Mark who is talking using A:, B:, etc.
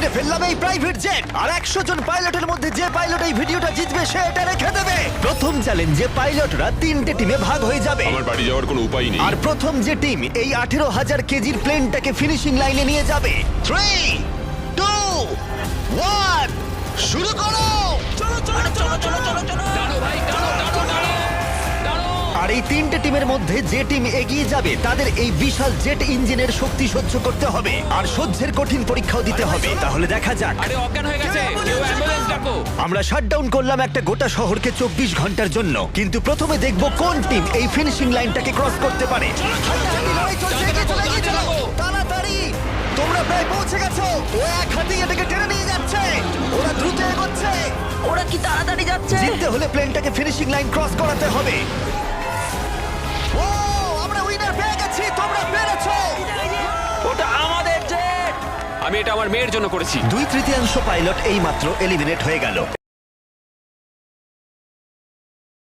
A: কিনে ফেললাম এই প্রাইভেট জেট আর 100 জন পাইলটের মধ্যে যে পাইলট এই ভিডিওটা জিতবে সে এটা রেখে দেবে। প্রথম চ্যালেঞ্জে পাইলটরা 3টে টিমে ভাগ হয়ে যাবে।
B: আমার বাড়ি যাওয়ার কোনো উপায় নেই।
A: আর প্রথম যে টিম এই 18,000 কেজির প্লেনটাকে ফিনিশিং লাইনে নিয়ে যাবে। 3, 2, 1 শুরু করো। আর এই 3টে টিমের মধ্যে যে টিম এগিয়ে যাবে তাদের এই বিশাল জেট ইঞ্জিনের শক্তি সহ্য করতে হবে আর সহ্যের কঠিন পরীক্ষাও দিতে হবে। তাহলে দেখা যাক।
C: আরে অজ্ঞান হয়ে গেছে, কেউ অ্যাম্বুলেন্স ডাকো।
A: আমরা শাটডাউন করলাম একটা গোটা শহরকে 24 ঘন্টার জন্য, কিন্তু প্রথমে দেখব কোন টিম এই ফিনিশিং লাইনটাকে ক্রস করতে পারে। তাড়াতাড়ি, তোমরা প্রায় পৌঁছে গেছো। ও এক হাতে এটাকে টেনে নিয়ে যাচ্ছে, ওরা দ্রুত এগোচ্ছে।
D: ওরা কি তাড়াতাড়ি যাচ্ছে?
A: জিততে হলে প্লেনটাকে ফিনিশিং লাইন ক্রস করাতে হবে। ও, আমরা উইনার পেয়ে গেছি, তোমরা পেরেছো।
C: ওটা আমাদের জেট। আমি এটা আমার মেয়ের জন্য করেছি।
A: 2/3 পাইলট এইমাত্র এলিমিনেট হয়ে গেল।